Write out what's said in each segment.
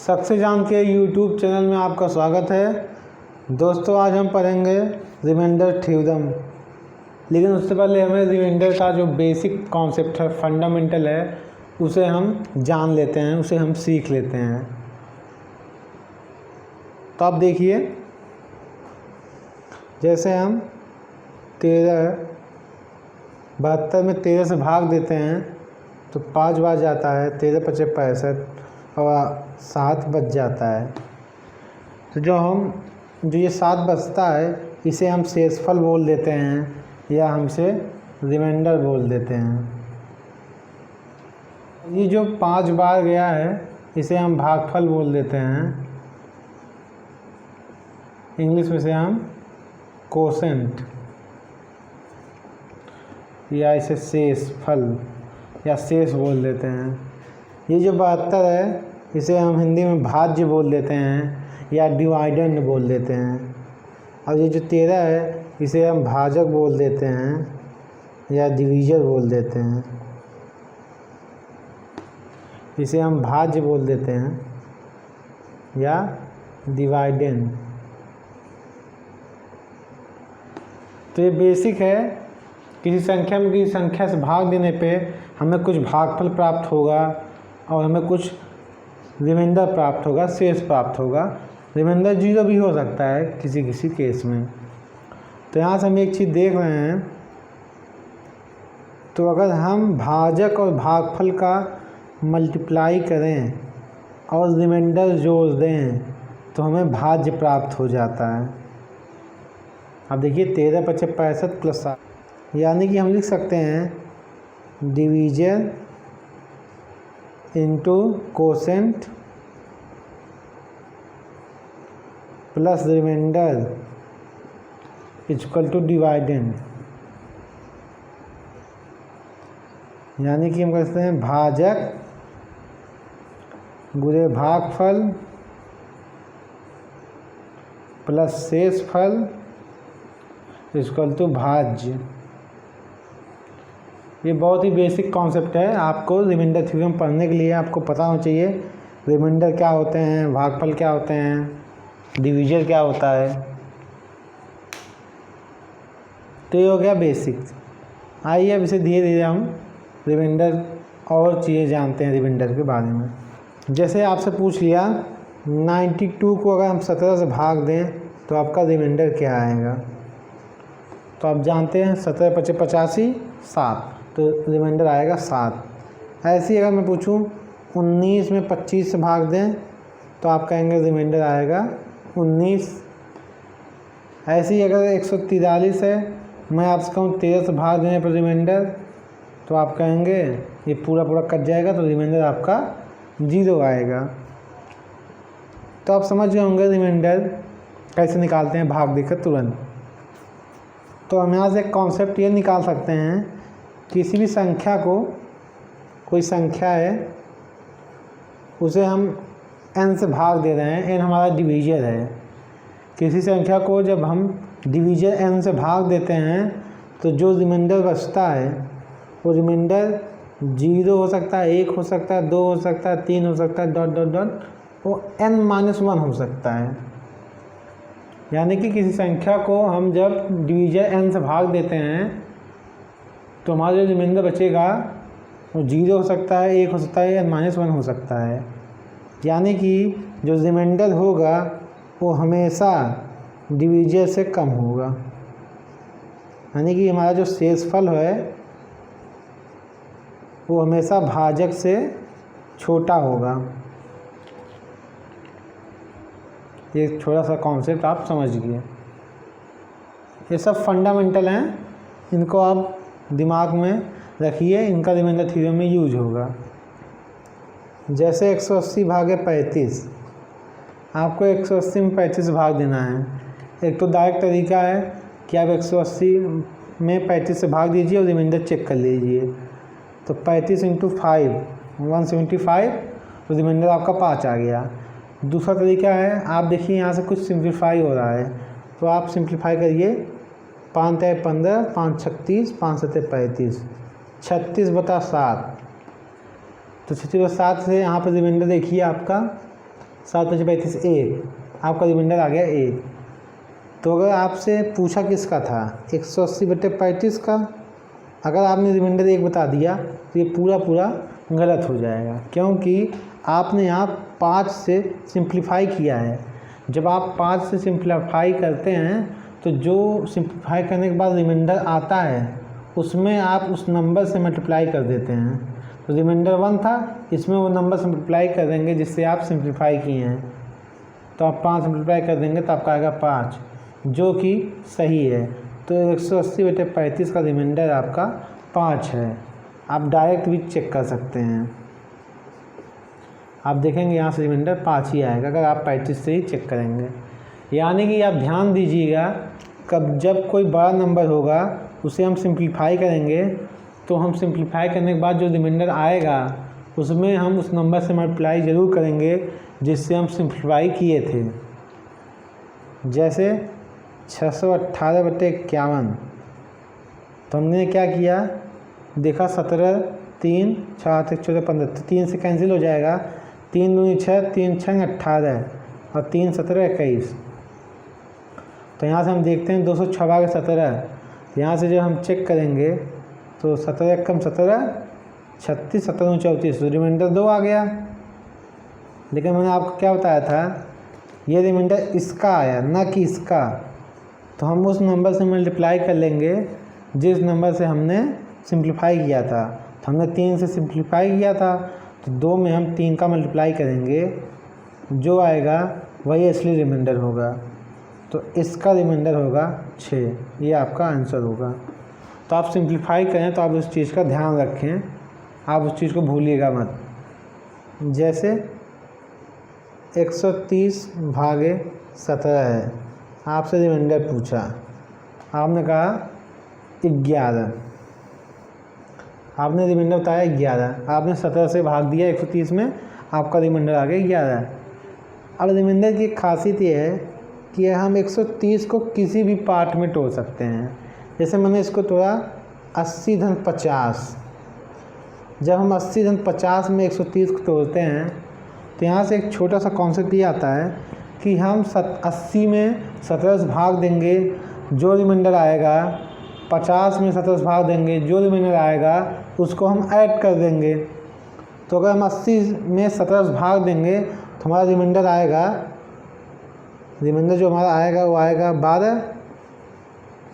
सक्सेजान के YouTube channel में आपका स्वागत है। दोस्तों, आज हम पढ़ेंगे रिमाइंडर थ्योरम। लेकिन उससे पहले हमें रिमाइंडर का जो बेसिक कॉन्सेप्ट है, फंडामेंटल है, उसे हम जान लेते हैं, उसे हम सीख लेते हैं। तो आप देखिए, जैसे हम 72 में 13 से भाग देते हैं तो 5 बार जाता है, 13 पचे 65 और 7 बच जाता है। तो जो ये 7 बचता है, इसे हम शेषफल बोल देते हैं या हमसे रिमाइंडर बोल देते हैं। ये जो 5 बार गया है, इसे हम भागफल बोल देते हैं। इंग्लिश में से हम कोसेंट या इसे शेषफल या शेष बोल देते हैं। ये जो 72 है, इसे हम हिंदी में भाज्य बोल देते हैं या डिवाइडेंड बोल देते हैं। और ये जो 13 है, इसे हम भाजक बोल देते हैं या डिवीजर बोल देते हैं। इसे हम भाज्य बोल देते हैं या डिवाइडेंड। तो ये बेसिक है। किसी संख्या में किसी संख्या से भाग देने पे हमें कुछ भागफल प्राप्त होगा और हमें कुछ रिमाइंडर प्राप्त होगा, शेष प्राप्त होगा। रिमाइंडर 0 भी हो सकता है किसी किसी केस में। तो यहाँ से हम एक चीज़ देख रहे हैं, तो अगर हम भाजक और भागफल का मल्टीप्लाई करें और रिमाइंडर जोड़ दें तो हमें भाज्य प्राप्त हो जाता है। अब देखिए, 13 पचे 65 प्लस 7, यानी कि हम लिख सकते हैं division into quotient plus remainder equal to dividend. यानी कि हम कहते हैं भाजक गुणे भागफल प्लस शेषफल इक्वल टू भाज्य। ये बहुत ही बेसिक कॉन्सेप्ट है। आपको रिमाइंडर थ्योरम पढ़ने के लिए आपको पता होना चाहिए रिमाइंडर क्या होते हैं, भागफल क्या होते हैं, डिवीजर क्या होता है। तो ये हो गया बेसिक। आइए अब इसे धीरे धीरे हम रिमाइंडर और चीज़ें जानते हैं रिमाइंडर के बारे में। जैसे आपसे पूछ लिया 92 को अगर हम 17 से भाग दें तो आपका रिमाइंडर क्या आएगा। तो आप जानते हैं 17 पचे 85 7, तो रिमाइंडर आएगा 7। ऐसे ही अगर मैं पूछूं 19 में 25 से भाग दें तो आप कहेंगे रिमाइंडर आएगा 19। ऐसे ही अगर 143 है, मैं आपसे कहूँ 13 से भाग देने पर रिमाइंडर, तो आप कहेंगे ये पूरा पूरा कट जाएगा, तो रिमाइंडर आपका 0 आएगा। तो आप समझ गए होंगे रिमाइंडर कैसे निकालते हैं भाग देकर तुरंत। तो हम यहाँ से एक कॉन्सेप्ट ये निकाल सकते हैं, किसी भी संख्या को, कोई संख्या है, उसे हम n से भाग दे रहे हैं, n हमारा डिवीजर है। किसी संख्या को जब हम डिवीजर n से भाग देते हैं तो जो रिमाइंडर बचता है वो रिमाइंडर 0 हो सकता है, 1 हो सकता है, 2 हो सकता है, 3 हो सकता है, डॉट डॉट डॉट, वो n-1 हो सकता है। यानी कि किसी संख्या को हम जब डिवीजर n से भाग देते हैं तो हमारा जो रिमाइंडर बचेगा वो 0 हो सकता है, 1 हो सकता है, n-1 हो सकता है। यानी कि जो रिमाइंडर होगा वो हमेशा डिवीजर से कम होगा। यानी कि हमारा जो शेषफल है वो हमेशा भाजक से छोटा होगा। ये थोड़ा सा कॉन्सेप्ट आप समझ गए। ये सब फंडामेंटल हैं, इनको आप दिमाग में रखिए, इनका रिमाइंडर थ्योरम में यूज होगा। जैसे 180 भागे 35, आपको 180 में 35 भाग देना है। एक तो डायरेक्ट तरीका है कि आप 180 में 35 से भाग दीजिए और रिमाइंडर चेक कर लीजिए। तो 35 इंटू 5 175, तो रिमाइंडर आपका 5 आ गया। दूसरा तरीका है, आप देखिए यहाँ से कुछ सिंप्लीफाई हो रहा है, तो आप सिंप्लीफाई करिए। 5 × 15, 5 36, 5 7 35, 36/7। तो 36/7 से यहाँ पर रिमाइंडर देखिए आपका 7 5 35 1, आपका रिमाइंडर आ गया 1। तो अगर आपसे पूछा किसका था 180/35 का, अगर आपने रिमाइंडर 1 बता दिया तो ये पूरा गलत हो जाएगा, क्योंकि आपने यहाँ 5 से सिंप्लीफाई किया है। जब आप 5 से सिंप्लीफाई करते हैं तो जो सिंप्लीफाई करने के बाद रिमाइंडर आता है उसमें आप उस नंबर से मल्टीप्लाई कर देते हैं। तो रिमाइंडर 1 था, इसमें वो नंबर से मल्टीप्लाई कर देंगे जिससे आप सिंप्लीफाई किए हैं। तो आप 5 मल्टीप्लाई कर देंगे तो आपका आएगा 5, जो कि सही है। तो 180/35 का रिमाइंडर आपका 5 है। आप डायरेक्ट भी चेक कर सकते हैं, आप देखेंगे यहाँ से रिमाइंडर 5 ही आएगा अगर आप 35 से ही चेक करेंगे। यानी कि आप ध्यान दीजिएगा, कब जब कोई बड़ा नंबर होगा उसे हम सिंप्लीफाई करेंगे तो हम सिंप्लीफाई करने के बाद जो रिमाइंडर आएगा उसमें हम उस नंबर से मल्टीप्लाई ज़रूर करेंगे जिससे हम सिंप्लीफाई किए थे। जैसे 618/51, तो हमने क्या किया, देखा 17 3 7 1 14 15, तो 3 से कैंसिल हो जाएगा, 3 दूनी 6, 3 6 18 और 3 17 21। तो यहाँ से हम देखते हैं 206/17, यहाँ से जब हम चेक करेंगे तो 17 कम 17 36, 17 34, तो रिमाइंडर 2 आ गया। लेकिन मैंने आपको क्या बताया था, ये रिमाइंडर इसका आया ना कि इसका। तो हम उस नंबर से मल्टीप्लाई कर लेंगे जिस नंबर से हमने सिंप्लीफाई किया था। तो हमने 3 से सिंप्लीफाई किया था तो 2 में हम 3 का मल्टीप्लाई करेंगे, जो आएगा वही असली रिमाइंडर होगा। तो इसका रिमाइंडर होगा 6, ये आपका आंसर होगा। तो आप सिंप्लीफाई करें तो आप उस चीज़ का ध्यान रखें, आप उस चीज़ को भूलिएगा मत। जैसे 130/17 है, आपसे रिमाइंडर पूछा, आपने कहा 11, आपने रिमाइंडर बताया 11, आपने 17 से भाग दिया 130 में, आपका रिमाइंडर आ गया 11। अब रिमाइंडर की खासियत ये है कि हम 130 को किसी भी पार्ट में तोड़ सकते हैं। जैसे मैंने इसको तोड़ा 80/50, जब हम 80/50 में 130 को तोड़ते हैं तो यहाँ से एक छोटा सा कॉन्सेप्ट ये आता है कि हम 80 में 17 से भाग देंगे, जो रिमाइंडर आएगा 50 में 17 से भाग देंगे, जो रिमाइंडर आएगा उसको हम ऐड कर देंगे। तो अगर हम 80 में 17 से भाग देंगे तो हमारा रिमाइंडर आएगा, रिमाइंडर जो हमारा आएगा वो आएगा 12,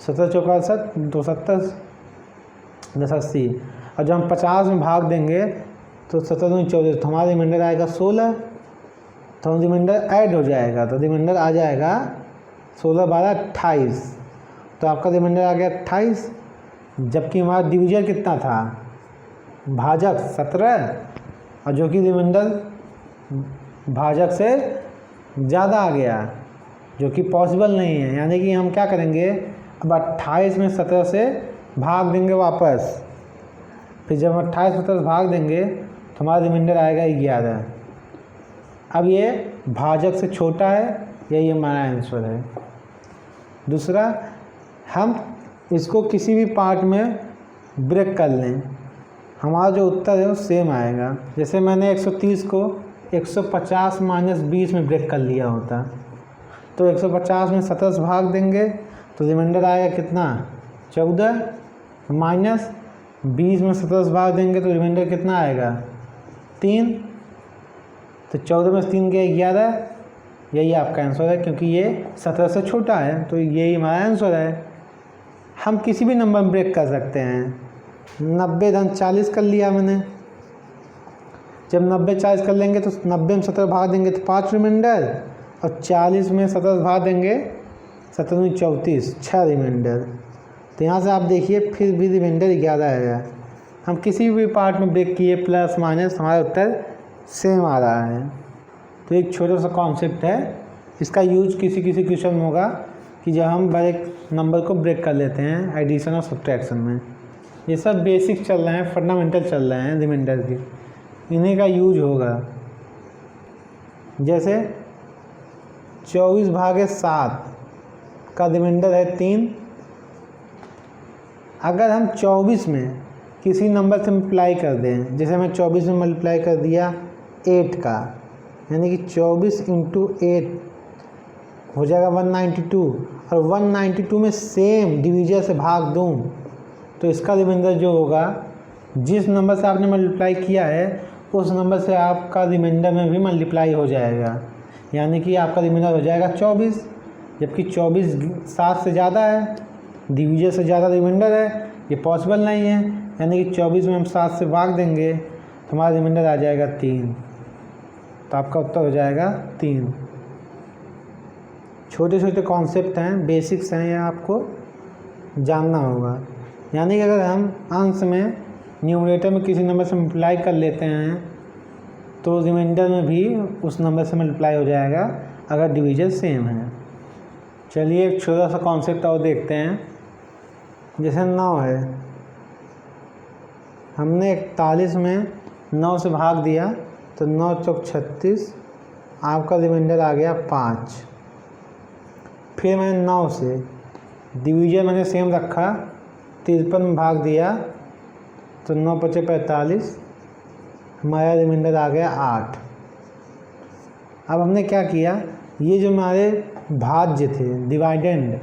17 चौका 7, 270, 1080। और जब हम 50 में भाग देंगे तो 17 दूनी 24, तो हमारा रिमाइंडर आएगा 16। तो हम रिमाइंडर ऐड हो जाएगा तो रिमाइंडर आ जाएगा 16 12 28। तो आपका रिमाइंडर आ गया 28, जबकि हमारा डिवीजन कितना था, भाजक 17, और जो कि रिमाइंडर भाजक से ज़्यादा आ गया, जो कि पॉसिबल नहीं है। यानी कि हम क्या करेंगे, अब 28 में 17 से भाग देंगे वापस, फिर जब 28 में 17 से भाग देंगे तो हमारा रिमाइंडर आएगा 11। अब ये भाजक से छोटा है, यही हमारा आंसर है। दूसरा, हम इसको किसी भी पार्ट में ब्रेक कर लें, हमारा जो उत्तर है वो सेम आएगा। जैसे मैंने 130 को 150 - 20 में ब्रेक कर लिया होता, तो 150 में 17 से भाग देंगे तो रिमाइंडर आएगा कितना, 14, माइनस 20 में 17 से भाग देंगे तो रिमाइंडर कितना आएगा, 3। तो 14 में 3 गया 11, यही आपका आंसर है, क्योंकि ये 17 से छोटा है, तो यही हमारा आंसर है। हम किसी भी नंबर में ब्रेक कर सकते हैं। 90-40 कर लिया मैंने, जब 90-40 कर लेंगे तो 90 में 17 भाग देंगे तो 5 रिमाइंडर, और 40 में 17 भाग देंगे 17 34, 6 रिमाइंडर। तो यहाँ से आप देखिए फिर भी रिमाइंडर 11 आएगा। हम किसी भी पार्ट में ब्रेक किए प्लस माइनस, हमारा उत्तर सेम आ रहा है। तो एक छोटा सा कॉन्सेप्ट है, इसका यूज किसी किसी क्वेश्चन में होगा कि जब हम एक नंबर को ब्रेक कर लेते हैं एडिशन और सब्ट्रैक्शन में। ये सब बेसिक चल रहे हैं, फंडामेंटल चल रहे हैं रिमाइंडर के, इन्हीं का यूज होगा। जैसे 24/7 का रिमाइंडर है 3। अगर हम 24 में किसी नंबर से मल्टीप्लाई कर दें, जैसे मैं 24 में मल्टीप्लाई कर दिया 8 का, यानी कि 24 इंटू 8 हो जाएगा 192, और 192 में सेम डिवीजर से भाग दूँ तो इसका रिमाइंडर जो होगा, जिस नंबर से आपने मल्टीप्लाई किया है उस नंबर से आपका रिमाइंडर में भी मल्टीप्लाई हो जाएगा, यानी कि आपका रिमाइंडर हो जाएगा 24। जबकि 24 7 से ज़्यादा है, डिवीजर से ज़्यादा रिमाइंडर है, ये पॉसिबल नहीं है, यानी कि 24 में हम 7 से भाग देंगे तो हमारा रिमाइंडर आ जाएगा 3। तो आपका उत्तर हो जाएगा 3। छोटे छोटे कॉन्सेप्ट हैं, बेसिक्स हैं, ये आपको जानना होगा। यानी कि अगर हम अंश में न्यूमरेटर में किसी नंबर से मल्टीप्लाई कर लेते हैं तो रिमाइंडर में भी उस नंबर से मल्टीप्लाई हो जाएगा अगर डिवीजन सेम है। चलिए एक छोटा सा कॉन्सेप्ट और देखते हैं। जैसे 9 है, हमने 41 में 9 से भाग दिया तो 9 चौक 36, आपका रिमाइंडर आ गया 5। फिर मैंने 9 से डिवीजन मैंने सेम रखा, 53 में भाग दिया तो 9 पचे 45, हमारा रिमाइंडर आ गया 8। अब हमने क्या किया, ये जो हमारे भाज्य थे डिवाइडेंड,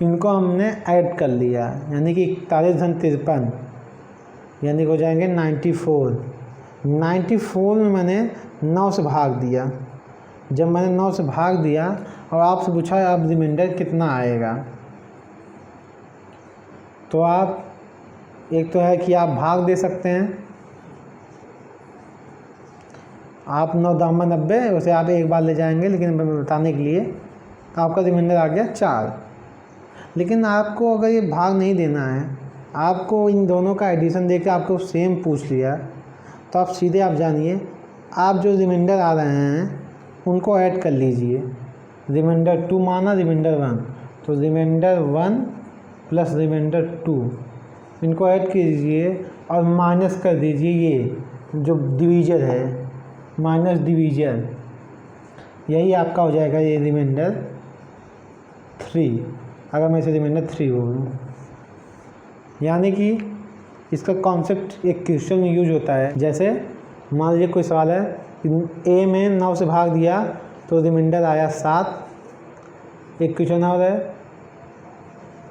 इनको हमने ऐड कर लिया, यानी कि 41 धन 53 यानी कि हो जाएंगे 94। 94 में मैंने 9 से भाग दिया। जब मैंने 9 से भाग दिया और आपसे पूछा अब रिमाइंडर कितना आएगा, तो आप एक तो है कि आप भाग दे सकते हैं, आप 9 दामा 90, वैसे आप एक बार ले जाएंगे, लेकिन बताने के लिए आपका रिमाइंडर आ गया 4। लेकिन आपको अगर ये भाग नहीं देना है, आपको इन दोनों का एडिशन देकर आपको सेम पूछ लिया, तो आप सीधे आप जानिए, आप जो रिमाइंडर आ रहे हैं उनको ऐड कर लीजिए। रिमाइंडर 2 माना, रिमाइंडर 1, तो रिमाइंडर 1 प्लस रिमाइंडर 2 इनको ऐड कीजिए और माइनस कर दीजिए ये जो डिवीजर है, माइनस डिवीजर, यही आपका हो जाएगा ये रिमाइंडर 3। अगर मैं इसे रिमाइंडर 3 बोलूँ, यानी कि इसका कॉन्सेप्ट एक क्वेश्चन में यूज होता है। जैसे मान लीजिए कोई सवाल है कि ए में 9 से भाग दिया तो रिमाइंडर आया 7। एक क्वेश्चन और है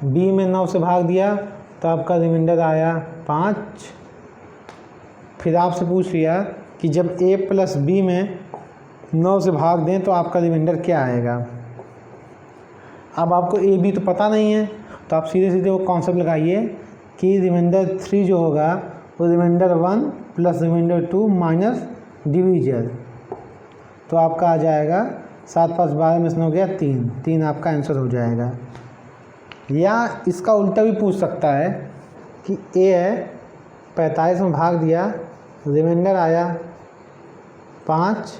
बी में 9 से भाग दिया तो आपका रिमाइंडर आया 5। फिर आपसे पूछ लिया कि जब ए प्लस बी में 9 से भाग दें तो आपका रिमाइंडर क्या आएगा। अब आपको ए बी तो पता नहीं है, तो आप सीधे सीधे वो कॉन्सेप्ट लगाइए कि रिमाइंडर 3 जो होगा वो remainder 1 plus remainder 2 minus divisor, तो आपका आ जाएगा 7 5 12 में से हो गया 3 आपका आंसर हो जाएगा। या इसका उल्टा भी पूछ सकता है कि ए है 45 में भाग दिया, रिमाइंडर आया 5,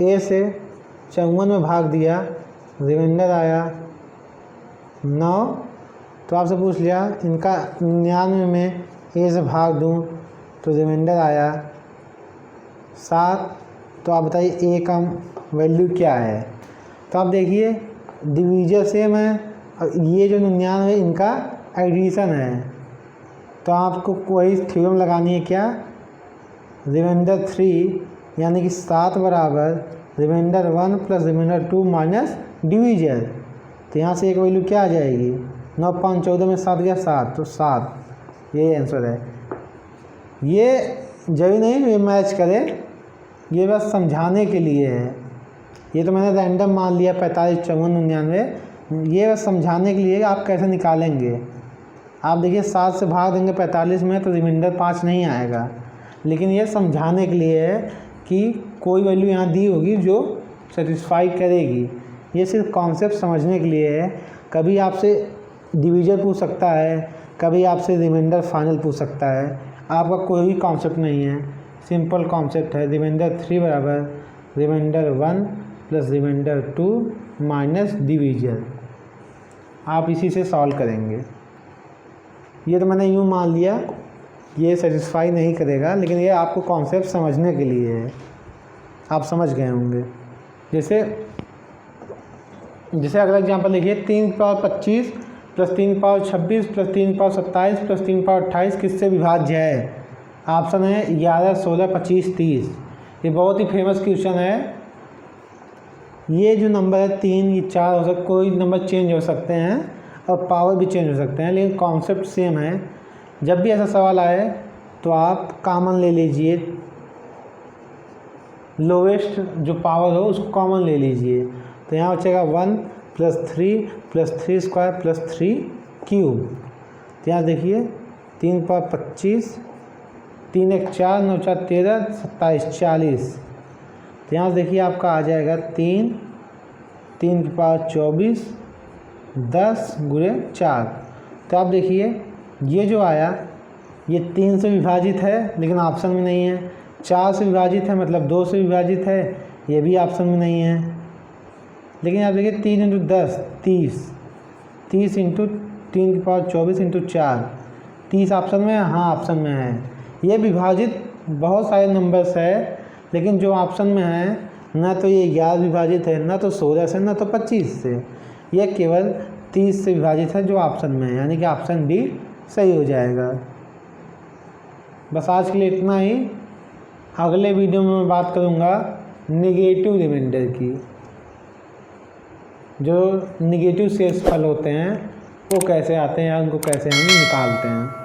ए से 54 में भाग दिया, रिमाइंडर आया 9। तो आपसे पूछ लिया इनका 99 में ए से भाग दूं तो रिमाइंडर आया 7। तो आप बताइए ए का वैल्यू क्या है। तो आप देखिए डिवीजर सेम है और ये जो 99 इनका एडिशन है, तो आपको कोई थ्योरम लगानी है क्या, रिमाइंडर 3 यानी कि 7 बराबर remainder 1 plus remainder 2 minus divisor. तो यहाँ से एक वैल्यू क्या आ जाएगी, 9 5 14 में 7 गया 7, तो 7 यही आंसर है। ये जरूरी नहीं ये मैच करे, ये बस समझाने के लिए है। ये तो मैंने रैंडम मान लिया 45 54 99, ये बस समझाने के लिए आप कैसे निकालेंगे। आप देखिए 7 से भाग देंगे 45 में तो रिमाइंडर 5 नहीं आएगा, लेकिन ये समझाने के लिए है कि कोई वैल्यू यहाँ दी होगी जो सेटिस्फाई करेगी। ये सिर्फ कॉन्सेप्ट समझने के लिए है। कभी आपसे डिवीजर पूछ सकता है, कभी आपसे रिमाइंडर फाइनल पूछ सकता है, आपका कोई भी कॉन्सेप्ट नहीं है, सिंपल कॉन्सेप्ट है। रिमाइंडर 3 बराबर remainder 1 plus remainder 2 minus divisor, आप इसी से सॉल्व करेंगे। ये तो मैंने यूँ मान लिया, ये सेटिस्फाई नहीं करेगा, लेकिन ये आपको कॉन्सेप्ट समझने के लिए है, आप समझ गए होंगे। जैसे अगला एग्जांपल देखिए, 3 power 25 plus 3 power 26 plus 3 power 27 plus 3 power 28 किससे विभाज्य है। ऑप्शन है 11 16 25 30। ये बहुत ही फेमस क्वेश्चन है। ये जो नंबर है 3, ये 4 हो सकते, कोई नंबर चेंज हो सकते हैं और पावर भी चेंज हो सकते हैं, लेकिन कॉन्सेप्ट सेम है। जब भी ऐसा सवाल आए तो आप कॉमन ले लीजिए, लोवेस्ट जो पावर हो उसको कॉमन ले लीजिए। तो यहाँ बचेगा 1 + 3 + 3 स्क्वायर + 3 क्यूब। तो यहाँ देखिए 3 × 5 = 25, 3 × 1 = 4, 9 × 4 = 13, 27 = 40। तो यहाँ देखिए आपका आ जाएगा 3 की पावर 24, 10 × 4। तो आप देखिए ये जो आया ये 3 से विभाजित है लेकिन ऑप्शन में नहीं है, 4 से विभाजित है मतलब 2 से विभाजित है, ये भी ऑप्शन में नहीं है। लेकिन आप देखिए 3 × 10 = 30, 30 × 3 की पावर 24 × 4, 30 ऑप्शन में है, हाँ ऑप्शन में है। ये विभाजित बहुत सारे नंबर्स है, लेकिन जो ऑप्शन में है ना तो ये 11 विभाजित है, ना तो 16 से, ना तो 25 से, ये केवल 30 से विभाजित है जो ऑप्शन में है, यानी कि ऑप्शन बी सही हो जाएगा। बस आज के लिए इतना ही। अगले वीडियो में मैं बात करूँगा नेगेटिव रिमाइंडर की। जो नेगेटिव शेषफल होते हैं वो कैसे आते हैं या उनको कैसे हम निकालते हैं।